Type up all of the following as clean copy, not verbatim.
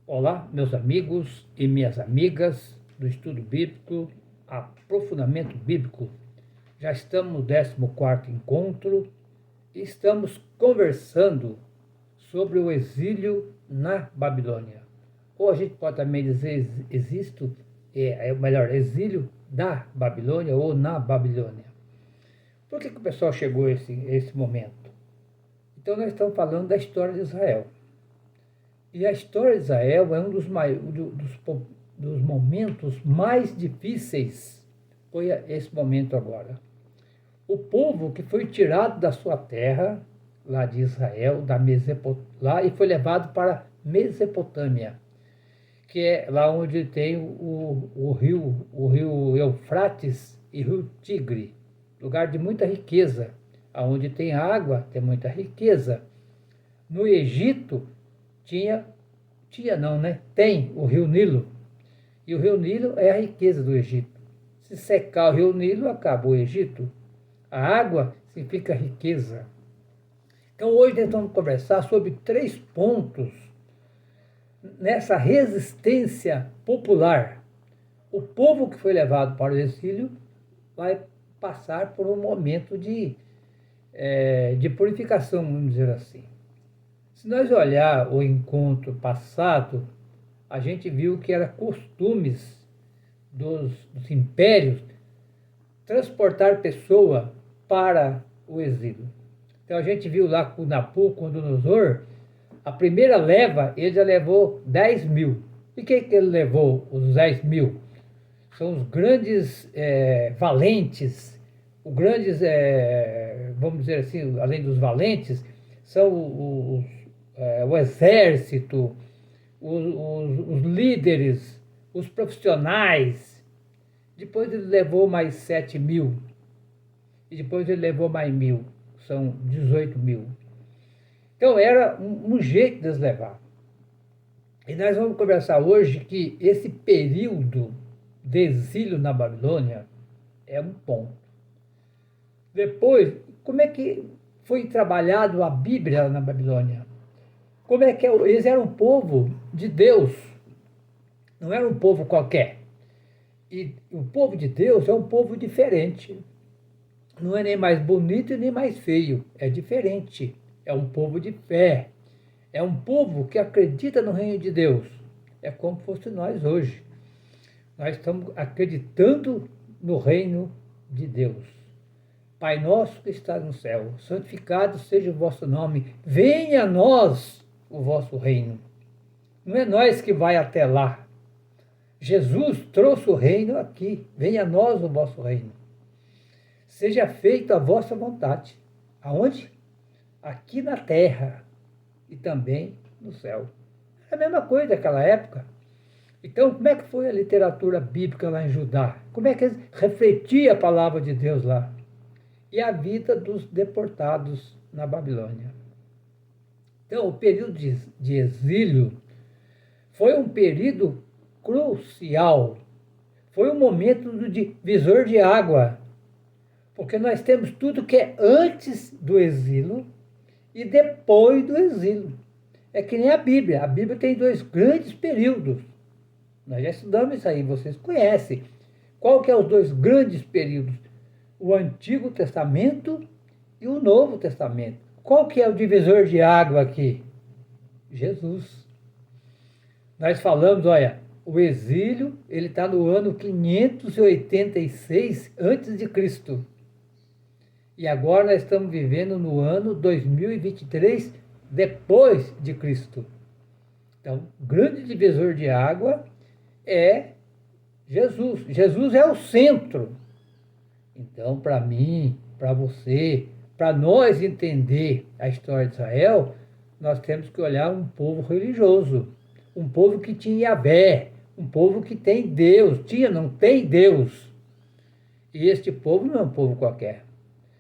Olá, meus amigos e minhas amigas do Estudo Bíblico, Aprofundamento Bíblico. Já estamos no 14º encontro e estamos conversando sobre o exílio na Babilônia. Ou a gente pode também dizer exílio da Babilônia ou na Babilônia. Por que o pessoal chegou a esse momento? Então nós estamos falando da história de Israel. E a história de Israel é um dos momentos mais difíceis, foi esse momento agora. O povo que foi tirado da sua terra, lá de Israel, lá, e foi levado para Mesopotâmia, que é lá onde tem o rio Eufrates e o rio Tigre, lugar de muita riqueza. Onde tem água, tem muita riqueza. No Egito, tem o rio Nilo. E o rio Nilo é a riqueza do Egito. Se secar o rio Nilo, acaba o Egito. A água significa riqueza. Então hoje nós vamos conversar sobre 3 pontos nessa resistência popular. O povo que foi levado para o exílio vai passar por um momento de purificação, vamos dizer assim. Se nós olhar o encontro passado, a gente viu que era costumes dos impérios transportar pessoa para o exílio. Então a gente viu lá com Nabucodonosor, a primeira leva, ele já levou 10 mil. E que ele levou os 10 mil? São os grandes valentes, vamos dizer assim, além dos valentes, são o exército, os líderes, os profissionais. Depois ele levou mais 7 mil. E depois ele levou mais 1.000. São 18 mil. Então era um jeito de eles levar. E nós vamos conversar hoje que esse período de exílio na Babilônia é um ponto. Depois, como é que foi trabalhado a Bíblia na Babilônia? Como é que eles eram um povo de Deus, não era um povo qualquer. E o povo de Deus é um povo diferente. Não é nem mais bonito e nem mais feio, é diferente. É um povo de fé. É um povo que acredita no reino de Deus. É como fosse nós hoje. Nós estamos acreditando no reino de Deus. Pai nosso que está no céu, santificado seja o vosso nome. Venha a nós o vosso reino. Não é nós que vai até lá. Jesus trouxe o reino aqui. Venha a nós o vosso reino. Seja feita a vossa vontade. Aonde? Aqui na terra e também no céu. É a mesma coisa daquela época. Então, como é que foi a literatura bíblica lá em Judá? Como é que eles refletiam a palavra de Deus lá? E a vida dos deportados na Babilônia. Então, o período de exílio foi um período crucial. Foi um momento do divisor de água. Porque nós temos tudo que é antes do exílio e depois do exílio. É que nem a Bíblia. A Bíblia tem 2 grandes períodos. Nós já estudamos isso aí, vocês conhecem. Qual que é os 2 grandes períodos? O Antigo Testamento e o Novo Testamento. Qual que é o divisor de água aqui? Jesus. Nós falamos, olha, o exílio, ele está no ano 586 a.C. E agora nós estamos vivendo no ano 2023 depois de Cristo. Então, o grande divisor de água é Jesus. Jesus é o centro. Então, para mim, para você, para nós entender a história de Israel, nós temos que olhar um povo religioso, um povo que tinha Yahvé, um povo que tem Deus, não tem Deus. E este povo não é um povo qualquer.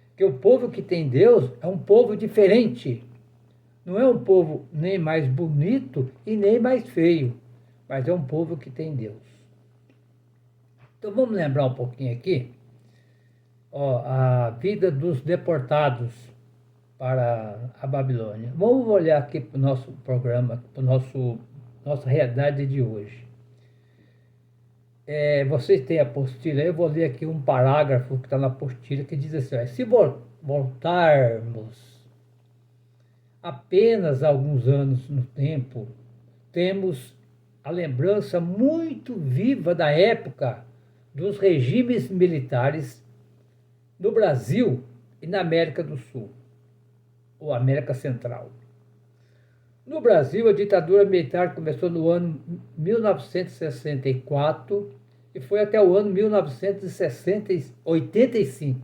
Porque o povo que tem Deus é um povo diferente. Não é um povo nem mais bonito e nem mais feio, mas é um povo que tem Deus. Então vamos lembrar um pouquinho aqui a vida dos deportados para a Babilônia. Vamos olhar aqui para o nosso programa, para o nosso nossa realidade de hoje. Vocês têm a apostila, eu vou ler aqui um parágrafo que está na apostila que diz assim: se voltarmos apenas alguns anos no tempo, temos a lembrança muito viva da época dos regimes militares no Brasil e na América do Sul, ou América Central. No Brasil, a ditadura militar começou no ano 1964 e foi até o ano 1985,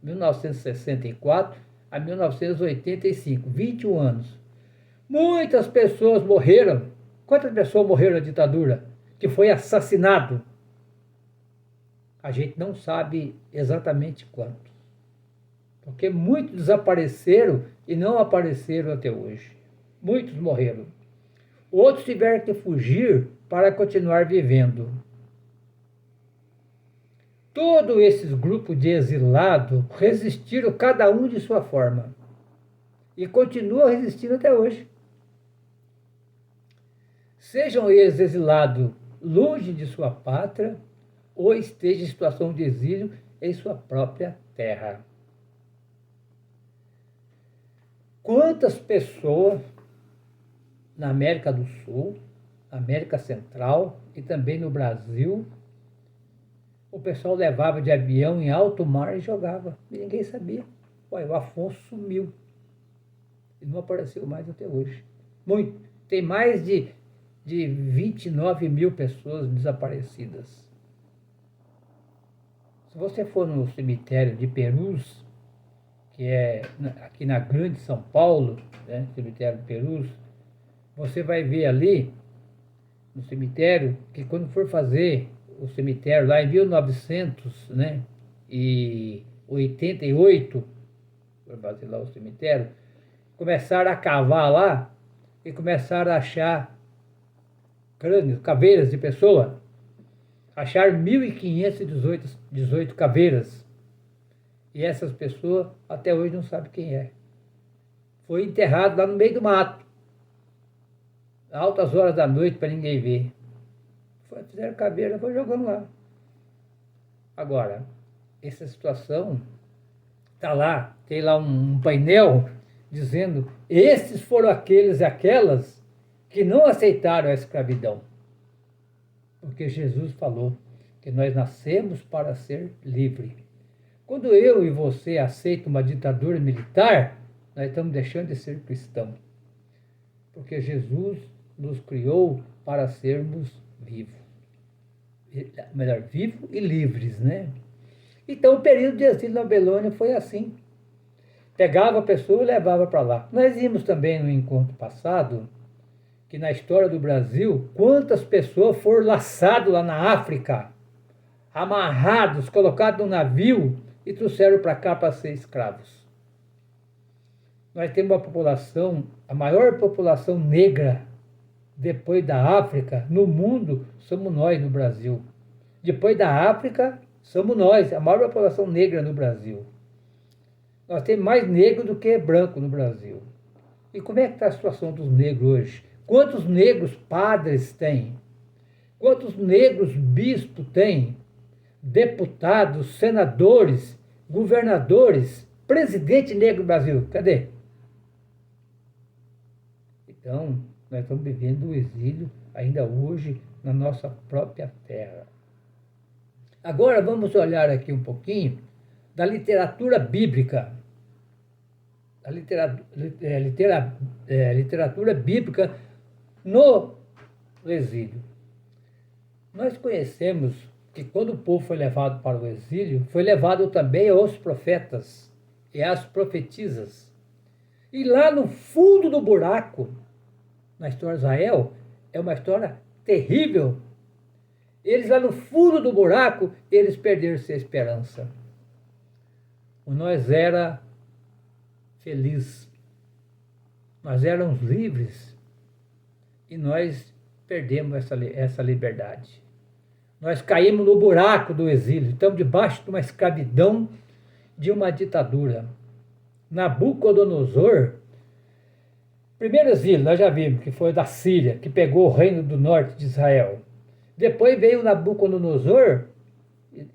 1964 a 1985, 21 anos. Muitas pessoas morreram. Quantas pessoas morreram na ditadura? Que foi assassinado? A gente não sabe exatamente quantos. Porque muitos desapareceram e não apareceram até hoje. Muitos morreram. Outros tiveram que fugir para continuar vivendo. Todos esses grupos de exilados resistiram cada um de sua forma. E continuam resistindo até hoje. Sejam eles exilados longe de sua pátria ou estejam em situação de exílio em sua própria terra. Quantas pessoas na América do Sul, América Central e também no Brasil, o pessoal levava de avião em alto mar e jogava. E ninguém sabia. Ué, o Afonso sumiu. E não apareceu mais até hoje. Muito. Tem mais de 29 mil pessoas desaparecidas. Se você for no cemitério de Perus, que é aqui na Grande São Paulo, né, cemitério de Perus, você vai ver ali, no cemitério, que quando for fazer o cemitério lá em 1988, foi fazer lá o cemitério, começaram a cavar lá e começaram a achar crânios, caveiras de pessoa. Acharam 1.518 caveiras. E essas pessoas até hoje não sabem quem é. Foi enterrado lá no meio do mato. Altas horas da noite para ninguém ver. Fizeram caveira e foi jogando lá. Agora, essa situação está lá, tem lá um painel dizendo: esses foram aqueles e aquelas que não aceitaram a escravidão. Porque Jesus falou que nós nascemos para ser livres. Quando eu e você aceitam uma ditadura militar, nós estamos deixando de ser cristãos. Porque Jesus nos criou para sermos vivos. Melhor, vivos e livres, né? Então o período de exílio na Babilônia foi assim. Pegava a pessoa e levava para lá. Nós vimos também no encontro passado que na história do Brasil, quantas pessoas foram laçadas lá na África, amarrados, colocados num navio e trouxeram para cá para ser escravos. Nós temos uma população, a maior população negra depois da África no mundo, somos nós no Brasil. Depois da África, somos nós, a maior população negra no Brasil. Nós temos mais negro do que branco no Brasil. E como é que está a situação dos negros hoje? Quantos negros padres tem? Quantos negros bispos tem? Deputados, senadores, governadores, presidente negro do Brasil. Cadê? Então, nós estamos vivendo o exílio ainda hoje na nossa própria terra. Agora vamos olhar aqui um pouquinho da literatura bíblica. A literatura bíblica no exílio. Nós conhecemos que quando o povo foi levado para o exílio, foi levado também aos profetas e às profetisas. E lá no fundo do buraco, na história de Israel, é uma história terrível. Eles lá no fundo do buraco, eles perderam-se a esperança. Nós era feliz. Nós éramos livres. E nós perdemos essa liberdade. Nós caímos no buraco do exílio. Estamos debaixo de uma escravidão, de uma ditadura. Nabucodonosor Primeiro exílio, nós já vimos, que foi da Síria, que pegou o reino do norte de Israel. Depois veio Nabucodonosor e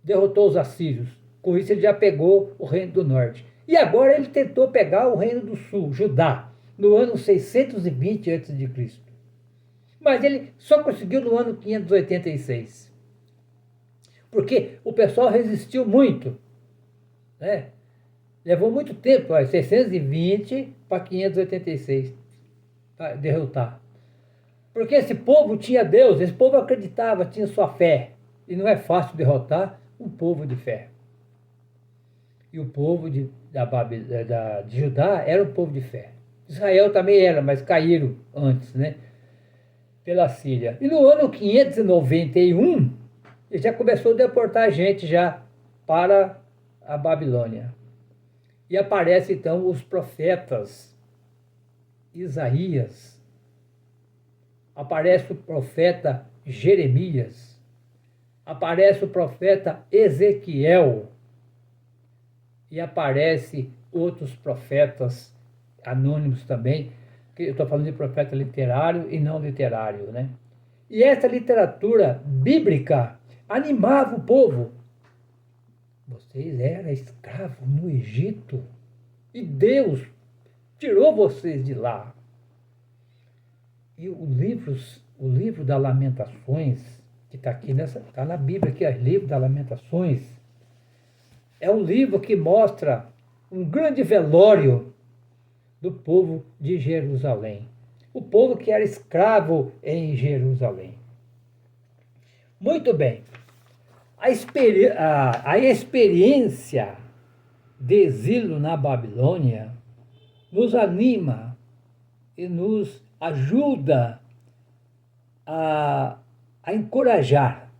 derrotou os assírios. Com isso ele já pegou o reino do norte. E agora ele tentou pegar o reino do sul, Judá, no ano 620 a.C. Mas ele só conseguiu no ano 586. Porque o pessoal resistiu muito, né? Levou muito tempo, 620 para 586, para derrotar. Porque esse povo tinha Deus, esse povo acreditava, tinha sua fé. E não é fácil derrotar um povo de fé. E o povo de Judá era um povo de fé. Israel também era, mas caíram antes, né? Pela Síria. E no ano 591, ele já começou a deportar gente já para a Babilônia. E aparecem então os profetas Isaías, aparece o profeta Jeremias, aparece o profeta Ezequiel e aparece outros profetas anônimos também, que eu estou falando de profeta literário e não literário, né? E essa literatura bíblica animava o povo. Vocês eram escravos no Egito e Deus tirou vocês de lá. E o livro das Lamentações, que está aqui está na Bíblia, que é o livro das Lamentações, é um livro que mostra um grande velório do povo de Jerusalém. O povo que era escravo em Jerusalém. Muito bem. A experiência de exílio na Babilônia nos anima e nos ajuda a encorajar,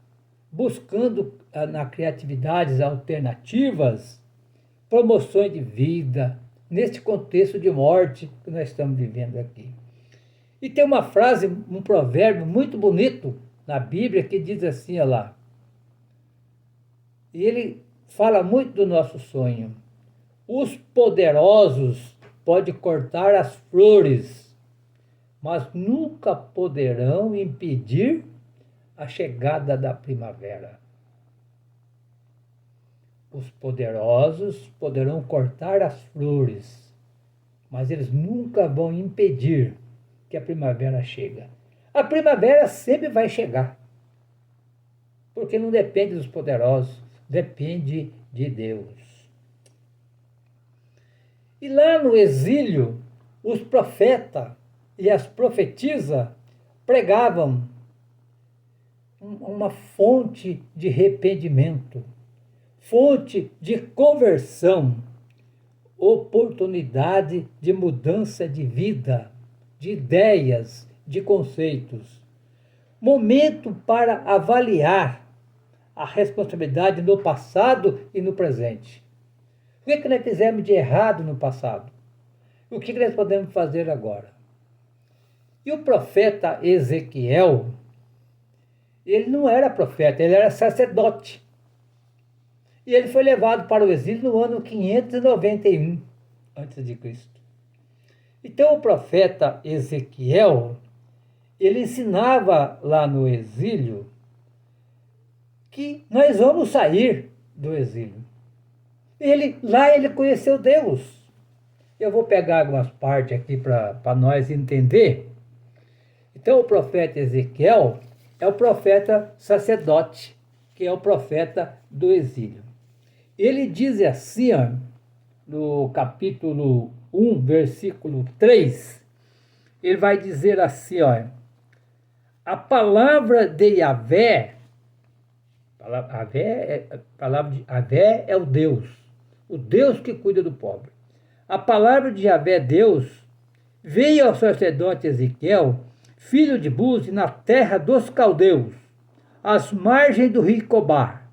buscando na criatividades alternativas, promoções de vida, neste contexto de morte que nós estamos vivendo aqui. E tem uma frase, um provérbio muito bonito na Bíblia que diz assim, olha lá, e ele fala muito do nosso sonho. Os poderosos podem cortar as flores, mas nunca poderão impedir a chegada da primavera. Os poderosos poderão cortar as flores, mas eles nunca vão impedir que a primavera chegue. A primavera sempre vai chegar, porque não depende dos poderosos, depende de Deus. E lá no exílio, os profetas e as profetisas pregavam uma fonte de arrependimento, fonte de conversão, oportunidade de mudança de vida, de ideias, de conceitos. Momento para avaliar a responsabilidade no passado e no presente. O que nós fizemos de errado no passado? O que nós podemos fazer agora? E o profeta Ezequiel, ele não era profeta, ele era sacerdote. E ele foi levado para o exílio no ano 591 a.C. Então o profeta Ezequiel, ele ensinava lá no exílio que nós vamos sair do exílio. Lá ele conheceu Deus. Eu vou pegar algumas partes aqui para nós entender. Então o profeta Ezequiel é o profeta sacerdote, que é o profeta do exílio. Ele diz assim, ó, no capítulo 1, versículo 3, ele vai dizer assim, ó, a palavra de Yahvé, Yahvé é o Deus que cuida do pobre. A palavra de Yahvé, Deus, veio ao sacerdote Ezequiel, filho de Buzi, na terra dos caldeus, às margens do rio Cobar.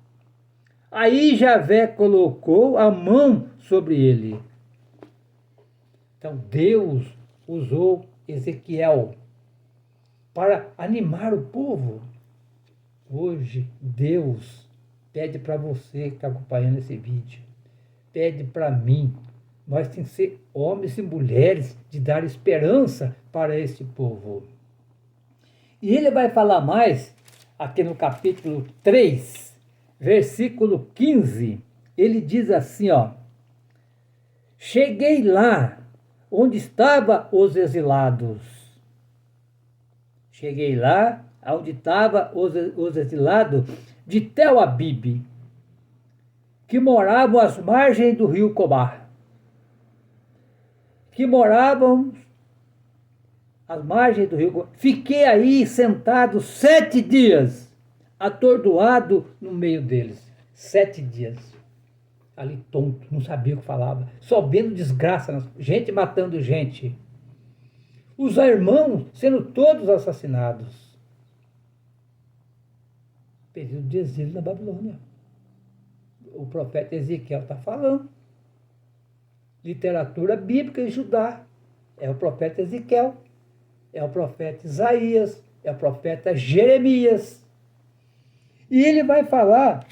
Aí Yahvé colocou a mão sobre ele. Então Deus usou Ezequiel para animar o povo. Hoje Deus pede para você que está acompanhando esse vídeo, pede para mim, Nós temos que ser homens e mulheres de dar esperança para esse povo. E ele vai falar mais aqui no capítulo 3, versículo 15. Ele diz assim, ó: cheguei lá onde estavam os exilados. Cheguei lá onde estavam os exilados de Tel Abib, que moravam às margens do rio Cobar. Que moravam às margens do rio Cobar. Fiquei aí sentado 7 dias, atordoado no meio deles. 7 dias. Ali tonto, não sabia o que falava, só vendo desgraça, gente matando gente. Os irmãos sendo todos assassinados. Período de exílio na Babilônia. O profeta Ezequiel está falando. Literatura bíblica em Judá. É o profeta Ezequiel, é o profeta Isaías, é o profeta Jeremias. E ele vai falar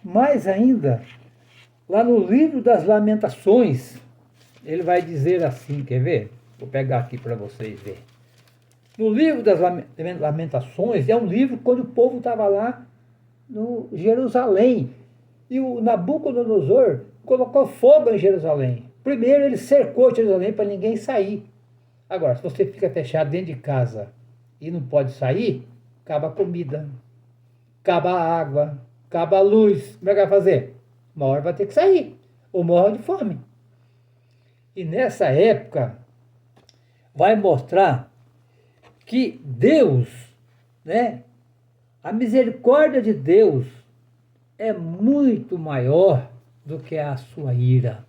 mais ainda, lá no livro das Lamentações. Ele vai dizer assim, quer ver? Vou pegar aqui para vocês verem. No livro das Lamentações, é um livro quando o povo estava lá no Jerusalém. E o Nabucodonosor colocou fogo em Jerusalém. Primeiro ele cercou Jerusalém para ninguém sair. Agora, se você fica fechado dentro de casa e não pode sair, acaba a comida, acaba a água, acaba a luz. Como é que vai fazer? Uma hora vai ter que sair, ou morre de fome. E nessa época, vai mostrar que Deus, né, a misericórdia de Deus é muito maior do que a sua ira.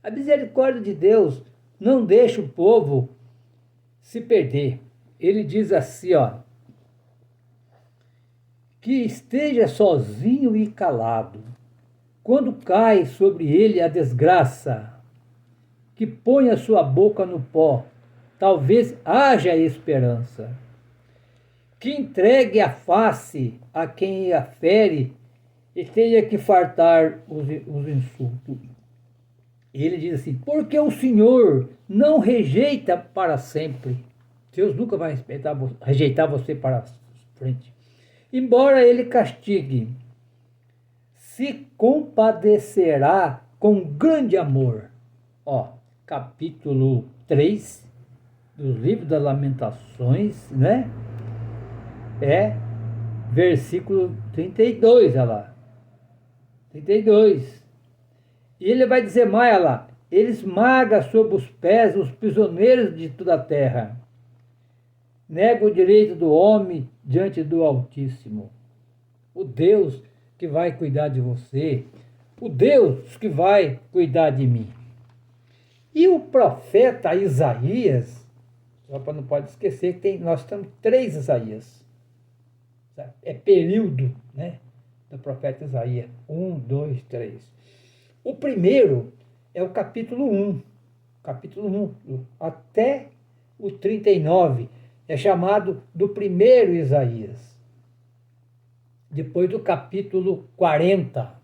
A misericórdia de Deus não deixa o povo se perder. Ele diz assim, ó: que esteja sozinho e calado, quando cai sobre ele a desgraça, que ponha sua boca no pó, talvez haja esperança. Que entregue a face a quem a fere e tenha que fartar os insultos. Ele diz assim: porque o Senhor não rejeita para sempre. Deus nunca vai rejeitar você para frente. Embora ele castigue, se compadecerá com grande amor. Ó, capítulo 3 do livro das Lamentações, né? Versículo 32, olha lá. 32. E ele vai dizer mais, olha lá: ele esmaga sob os pés os prisioneiros de toda a terra. Nega o direito do homem diante do Altíssimo. O Deus que vai cuidar de você, o Deus que vai cuidar de mim. E o profeta Isaías, não pode esquecer que nós temos 3 Isaías. É período, né, do profeta Isaías. 1, 2, 3. O primeiro é o capítulo 1. Capítulo 1 até o 39. É chamado do primeiro Isaías. Depois do capítulo 40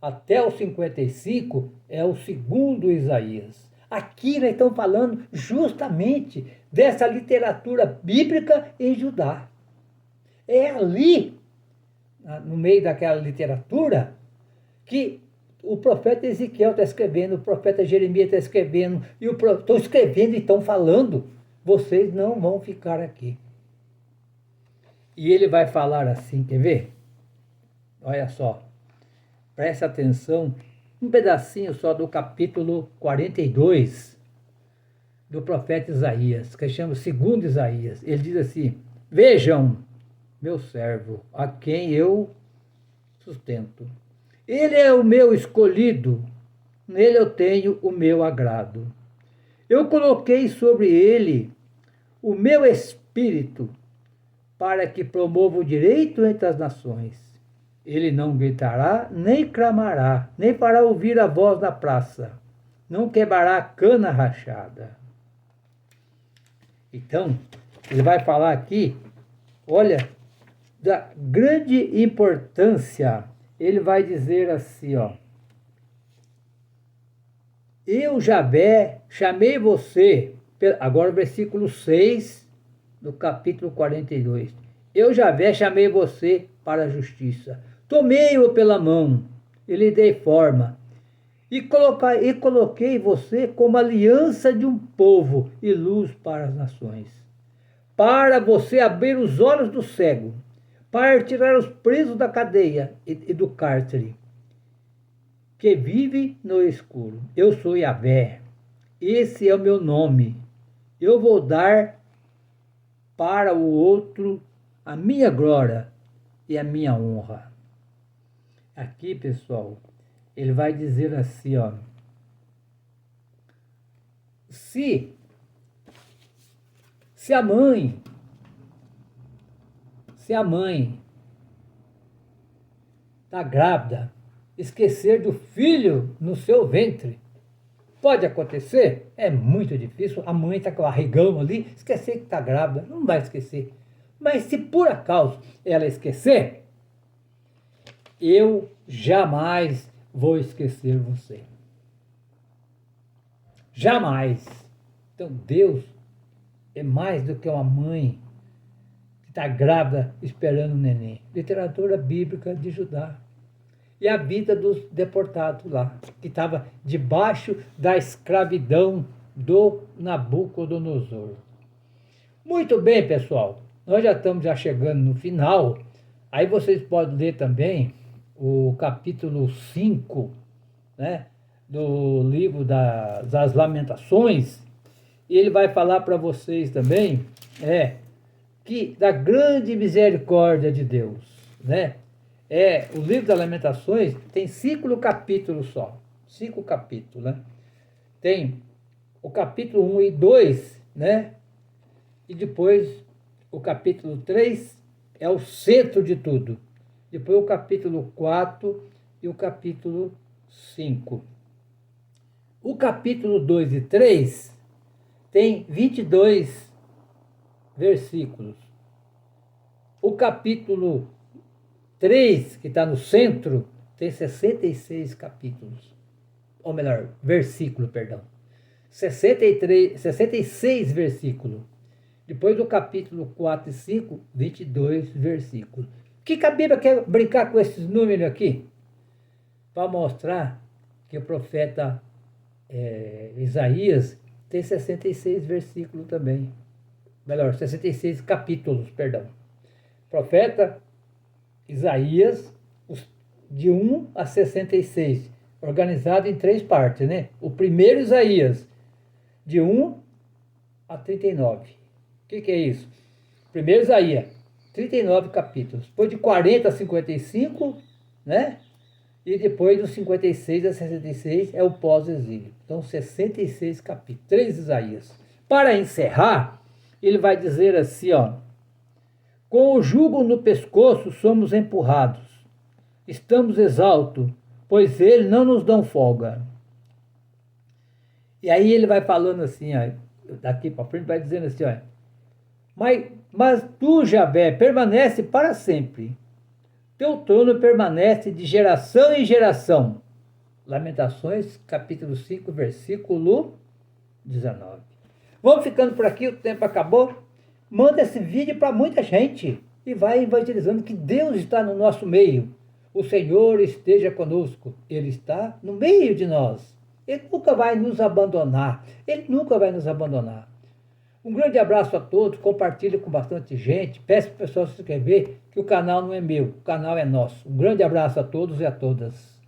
até o 55 é o segundo Isaías. Aqui nós estamos falando justamente dessa literatura bíblica em Judá. É ali, no meio daquela literatura, que o profeta Ezequiel está escrevendo, o profeta Jeremias está escrevendo, e estão escrevendo e estão falando: vocês não vão ficar aqui. E ele vai falar assim, quer ver? Olha só, presta atenção, um pedacinho só do capítulo 42 do profeta Isaías, que chama segundo Isaías. Ele diz assim: vejam, meu servo, a quem eu sustento. Ele é o meu escolhido, nele eu tenho o meu agrado. Eu coloquei sobre ele o meu espírito, para que promova o direito entre as nações. Ele não gritará, nem clamará, nem fará ouvir a voz na praça. Não quebrará cana rachada. Então, ele vai falar aqui, olha, da grande importância. Ele vai dizer assim, ó: Eu, Javé, chamei você, agora o versículo 6 do capítulo 42. Eu, Javé, chamei você para a justiça. Tomei-o pela mão e lhe dei forma. E coloquei você como aliança de um povo e luz para as nações. Para você abrir os olhos do cego, para tirar os presos da cadeia e do cárcere, que vive no escuro. Eu sou Yahvé, esse é o meu nome. Eu vou dar para o outro a minha glória e a minha honra. Aqui, pessoal, ele vai dizer assim, ó. Se a mãe está grávida, esquecer do filho no seu ventre, pode acontecer? É muito difícil. A mãe está com o barrigão ali, esquecer que está grávida, não vai esquecer. Mas se por acaso ela esquecer, eu jamais vou esquecer você. Jamais. Então Deus é mais do que uma mãe que está grávida esperando o neném. Literatura bíblica de Judá. E a vida dos deportados lá, que estava debaixo da escravidão do Nabucodonosor. Muito bem, pessoal. Nós já estamos chegando no final. Aí vocês podem ler também o capítulo 5, né, do livro das Lamentações. E ele vai falar para vocês também que da grande misericórdia de Deus, né? O livro das Lamentações tem 5 capítulos só. 5 capítulos, né? Tem o capítulo 1 e 2, né? E depois o capítulo 3 é o centro de tudo. Depois o capítulo 4 e o capítulo 5. O capítulo 2 e 3 tem 22 versículos. O capítulo 3, que está no centro, tem 66 capítulos. Ou melhor, versículo, perdão. 66 versículos. Depois do capítulo 4 e 5, 22 versículos. O que a Bíblia quer brincar com esses números aqui? Para mostrar que o profeta Isaías tem 66 versículos também. Melhor, 66 capítulos, perdão. Profeta Isaías, de 1 a 66, organizado em 3 partes, né? O primeiro Isaías, de 1 a 39. O que é isso? Primeiro Isaías, 39 capítulos. Depois de 40 a 55, né? E depois dos 56 a 66 é o pós-exílio. Então, 66 capítulos, 3 Isaías. Para encerrar, ele vai dizer assim, ó. Com o jugo no pescoço somos empurrados. Estamos exaltos, pois ele não nos dão folga. E aí ele vai falando assim, ó, daqui para frente vai dizendo assim, ó. Mas tu, Javé, permanece para sempre. Teu trono permanece de geração em geração. Lamentações, capítulo 5, versículo 19. Vamos ficando por aqui, o tempo acabou. Manda esse vídeo para muita gente e vai evangelizando que Deus está no nosso meio. O Senhor esteja conosco. Ele está no meio de nós. Ele nunca vai nos abandonar. Ele nunca vai nos abandonar. Um grande abraço a todos. Compartilhe com bastante gente. Peço para o pessoal se inscrever, que o canal não é meu. O canal é nosso. Um grande abraço a todos e a todas.